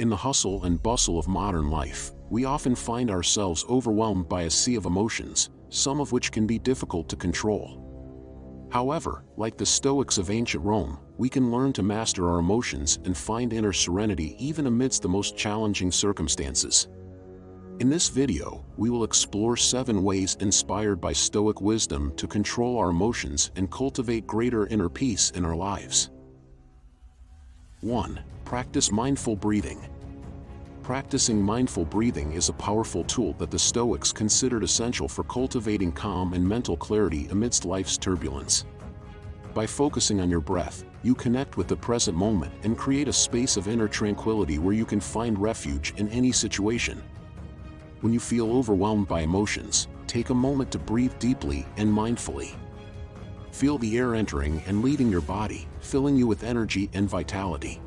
In the hustle and bustle of modern life, we often find ourselves overwhelmed by a sea of emotions, some of which can be difficult to control. However, like the Stoics of ancient Rome, we can learn to master our emotions and find inner serenity even amidst the most challenging circumstances. In this video, we will explore 7 ways inspired by Stoic wisdom to control our emotions and cultivate greater inner peace in our lives. 1. Practice mindful breathing. Practicing mindful breathing is a powerful tool that the Stoics considered essential for cultivating calm and mental clarity amidst life's turbulence. By focusing on your breath, you connect with the present moment and create a space of inner tranquility where you can find refuge in any situation. When you feel overwhelmed by emotions, take a moment to breathe deeply and mindfully. Feel the air entering and leaving your body, filling you with energy and vitality.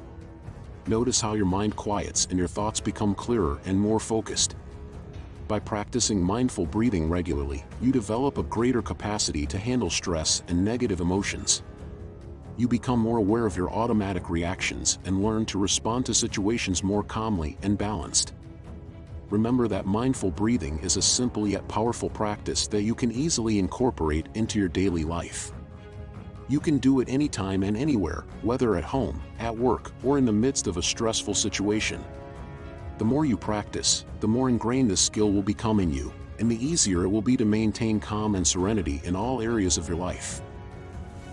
Notice how your mind quiets and your thoughts become clearer and more focused. By practicing mindful breathing regularly, you develop a greater capacity to handle stress and negative emotions. You become more aware of your automatic reactions and learn to respond to situations more calmly and balanced. Remember that mindful breathing is a simple yet powerful practice that you can easily incorporate into your daily life. You can do it anytime and anywhere, whether at home, at work, or in the midst of a stressful situation. The more you practice, the more ingrained this skill will become in you, and the easier it will be to maintain calm and serenity in all areas of your life.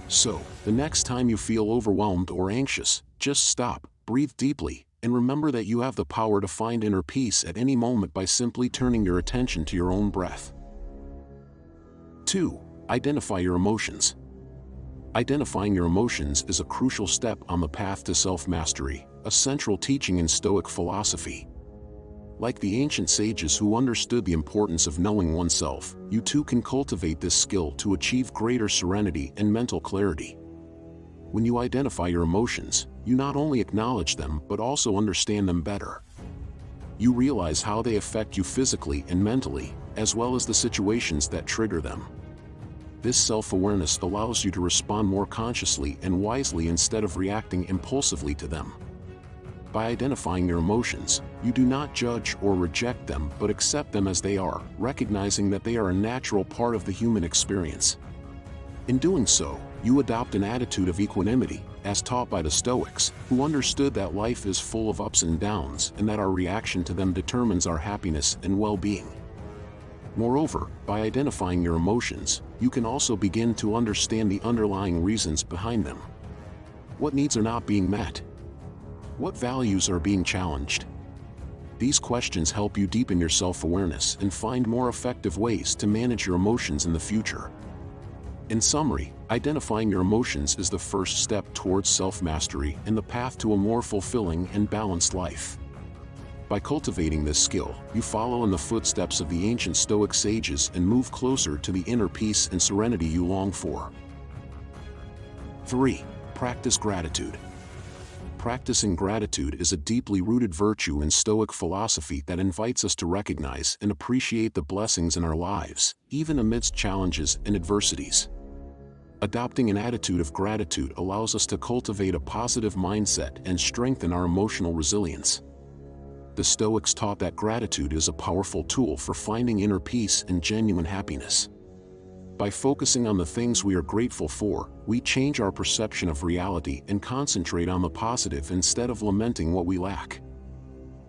So, the next time you feel overwhelmed or anxious, just stop, breathe deeply, and remember that you have the power to find inner peace at any moment by simply turning your attention to your own breath. 2. Identify your emotions. Identifying your emotions is a crucial step on the path to self-mastery, a central teaching in Stoic philosophy. Like the ancient sages who understood the importance of knowing oneself, you too can cultivate this skill to achieve greater serenity and mental clarity. When you identify your emotions, you not only acknowledge them but also understand them better. You realize how they affect you physically and mentally, as well as the situations that trigger them. This self-awareness allows you to respond more consciously and wisely instead of reacting impulsively to them. By identifying your emotions, you do not judge or reject them but accept them as they are, recognizing that they are a natural part of the human experience. In doing so, you adopt an attitude of equanimity, as taught by the Stoics, who understood that life is full of ups and downs and that our reaction to them determines our happiness and well-being. Moreover, by identifying your emotions, you can also begin to understand the underlying reasons behind them. What needs are not being met? What values are being challenged? These questions help you deepen your self-awareness and find more effective ways to manage your emotions in the future. In summary, identifying your emotions is the first step towards self-mastery and the path to a more fulfilling and balanced life. By cultivating this skill, you follow in the footsteps of the ancient Stoic sages and move closer to the inner peace and serenity you long for. 3. Practice gratitude. Practicing gratitude is a deeply rooted virtue in Stoic philosophy that invites us to recognize and appreciate the blessings in our lives, even amidst challenges and adversities. Adopting an attitude of gratitude allows us to cultivate a positive mindset and strengthen our emotional resilience. The Stoics taught that gratitude is a powerful tool for finding inner peace and genuine happiness. By focusing on the things we are grateful for, we change our perception of reality and concentrate on the positive instead of lamenting what we lack.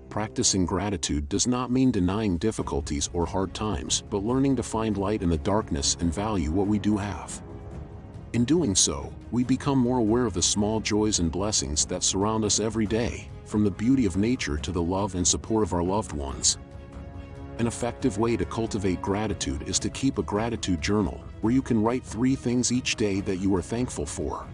Practicing gratitude does not mean denying difficulties or hard times, but learning to find light in the darkness and value what we do have. In doing so, we become more aware of the small joys and blessings that surround us every day, from the beauty of nature to the love and support of our loved ones. An effective way to cultivate gratitude is to keep a gratitude journal, where you can write 3 things each day that you are thankful for.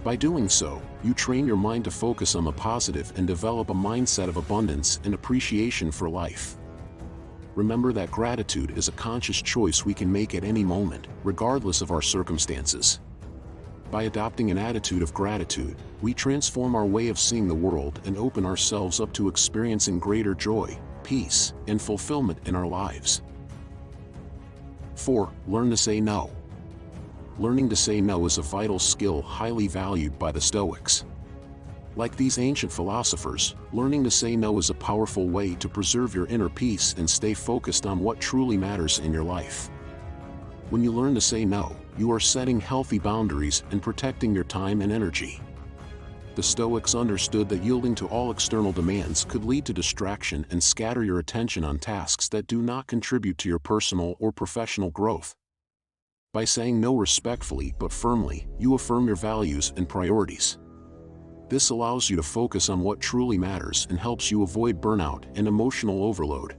By doing so, you train your mind to focus on the positive and develop a mindset of abundance and appreciation for life. Remember that gratitude is a conscious choice we can make at any moment, regardless of our circumstances. By adopting an attitude of gratitude, we transform our way of seeing the world and open ourselves up to experiencing greater joy, peace, and fulfillment in our lives. 4. Learn to say no. Learning to say no is a vital skill highly valued by the Stoics. Like these ancient philosophers, learning to say no is a powerful way to preserve your inner peace and stay focused on what truly matters in your life. When you learn to say no, you are setting healthy boundaries and protecting your time and energy. The Stoics understood that yielding to all external demands could lead to distraction and scatter your attention on tasks that do not contribute to your personal or professional growth. By saying no respectfully but firmly, you affirm your values and priorities. This allows you to focus on what truly matters and helps you avoid burnout and emotional overload.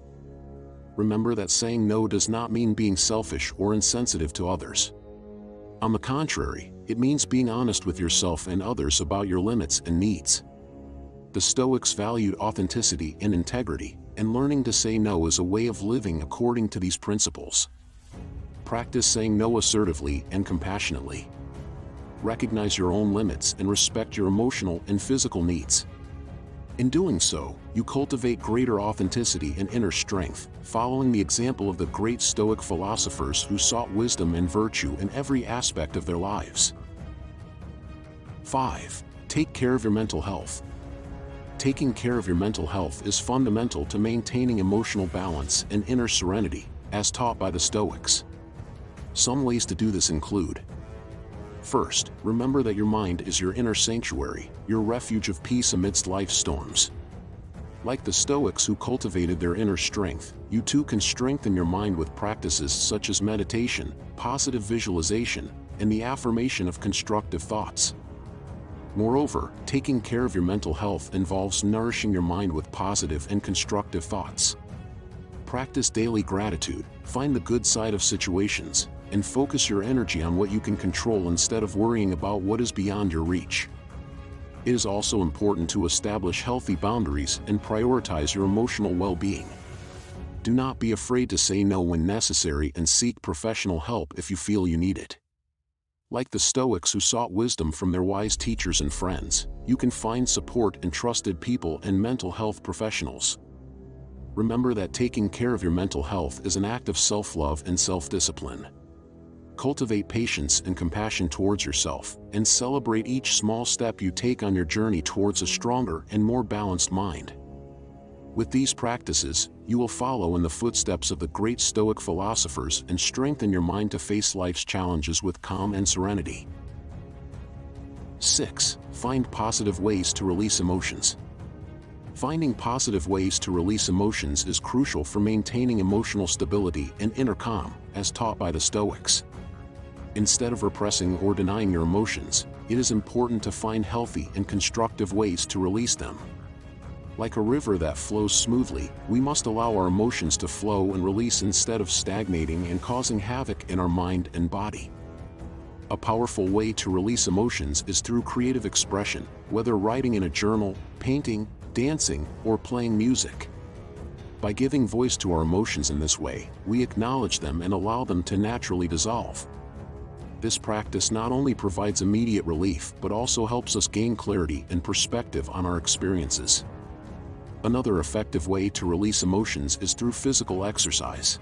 Remember that saying no does not mean being selfish or insensitive to others. On the contrary, it means being honest with yourself and others about your limits and needs. The Stoics valued authenticity and integrity, and learning to say no is a way of living according to these principles. Practice saying no assertively and compassionately. Recognize your own limits and respect your emotional and physical needs. In doing so, you cultivate greater authenticity and inner strength, following the example of the great Stoic philosophers who sought wisdom and virtue in every aspect of their lives. 5. Take care of your mental health. Taking care of your mental health is fundamental to maintaining emotional balance and inner serenity, as taught by the Stoics. Some ways to do this include: first, remember that your mind is your inner sanctuary, your refuge of peace amidst life's storms. Like the Stoics who cultivated their inner strength, you too can strengthen your mind with practices such as meditation, positive visualization, and the affirmation of constructive thoughts. Moreover, taking care of your mental health involves nourishing your mind with positive and constructive thoughts. Practice daily gratitude, find the good side of situations, and focus your energy on what you can control instead of worrying about what is beyond your reach. It is also important to establish healthy boundaries and prioritize your emotional well-being. Do not be afraid to say no when necessary and seek professional help if you feel you need it. Like the Stoics who sought wisdom from their wise teachers and friends, you can find support in trusted people and mental health professionals. Remember that taking care of your mental health is an act of self-love and self-discipline. Cultivate patience and compassion towards yourself, and celebrate each small step you take on your journey towards a stronger and more balanced mind. With these practices, you will follow in the footsteps of the great Stoic philosophers and strengthen your mind to face life's challenges with calm and serenity. 6. Find positive ways to release emotions. Finding positive ways to release emotions is crucial for maintaining emotional stability and inner calm, as taught by the Stoics. Instead of repressing or denying your emotions, it is important to find healthy and constructive ways to release them. Like a river that flows smoothly, we must allow our emotions to flow and release instead of stagnating and causing havoc in our mind and body. A powerful way to release emotions is through creative expression, whether writing in a journal, painting, dancing, or playing music. By giving voice to our emotions in this way, we acknowledge them and allow them to naturally dissolve. This practice not only provides immediate relief but also helps us gain clarity and perspective on our experiences. Another effective way to release emotions is through physical exercise.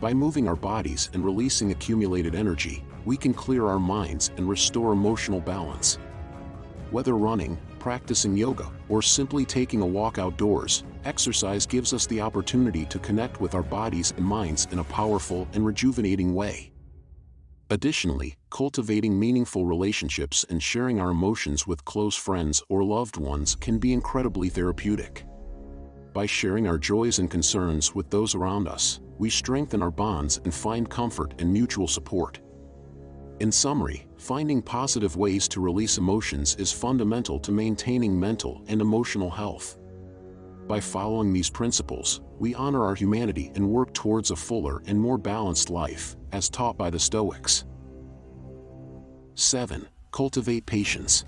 By moving our bodies and releasing accumulated energy, we can clear our minds and restore emotional balance. Whether running, practicing yoga, or simply taking a walk outdoors, exercise gives us the opportunity to connect with our bodies and minds in a powerful and rejuvenating way. Additionally, cultivating meaningful relationships and sharing our emotions with close friends or loved ones can be incredibly therapeutic. By sharing our joys and concerns with those around us, we strengthen our bonds and find comfort and mutual support. In summary, finding positive ways to release emotions is fundamental to maintaining mental and emotional health. By following these principles, we honor our humanity and work towards a fuller and more balanced life, as taught by the Stoics. 7. Cultivate patience.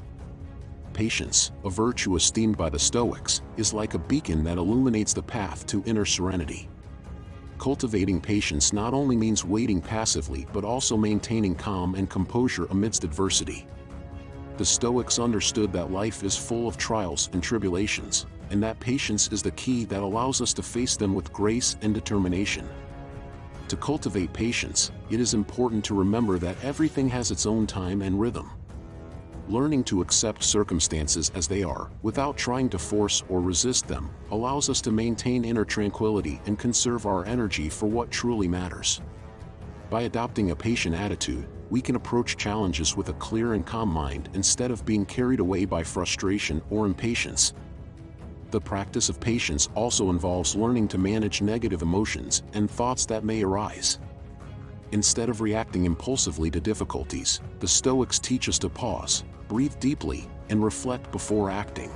Patience, a virtue esteemed by the Stoics, is like a beacon that illuminates the path to inner serenity. Cultivating patience not only means waiting passively but also maintaining calm and composure amidst adversity. The Stoics understood that life is full of trials and tribulations, and that patience is the key that allows us to face them with grace and determination. To cultivate patience, it is important to remember that everything has its own time and rhythm. Learning to accept circumstances as they are, without trying to force or resist them, allows us to maintain inner tranquility and conserve our energy for what truly matters. By adopting a patient attitude, we can approach challenges with a clear and calm mind instead of being carried away by frustration or impatience. The practice of patience also involves learning to manage negative emotions and thoughts that may arise. Instead of reacting impulsively to difficulties, the Stoics teach us to pause, breathe deeply, and reflect before acting.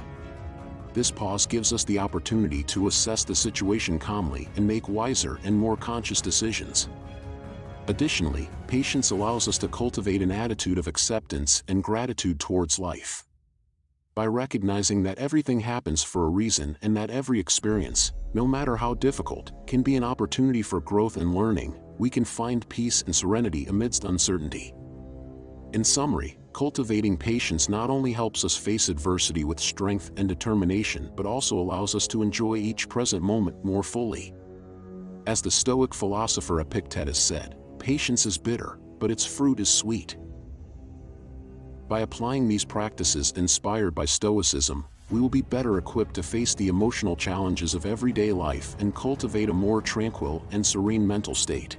This pause gives us the opportunity to assess the situation calmly and make wiser and more conscious decisions. Additionally, patience allows us to cultivate an attitude of acceptance and gratitude towards life. By recognizing that everything happens for a reason and that every experience, no matter how difficult, can be an opportunity for growth and learning, we can find peace and serenity amidst uncertainty. In summary, cultivating patience not only helps us face adversity with strength and determination but also allows us to enjoy each present moment more fully. As the Stoic philosopher Epictetus said, "Patience is bitter, but its fruit is sweet." By applying these practices inspired by Stoicism, we will be better equipped to face the emotional challenges of everyday life and cultivate a more tranquil and serene mental state.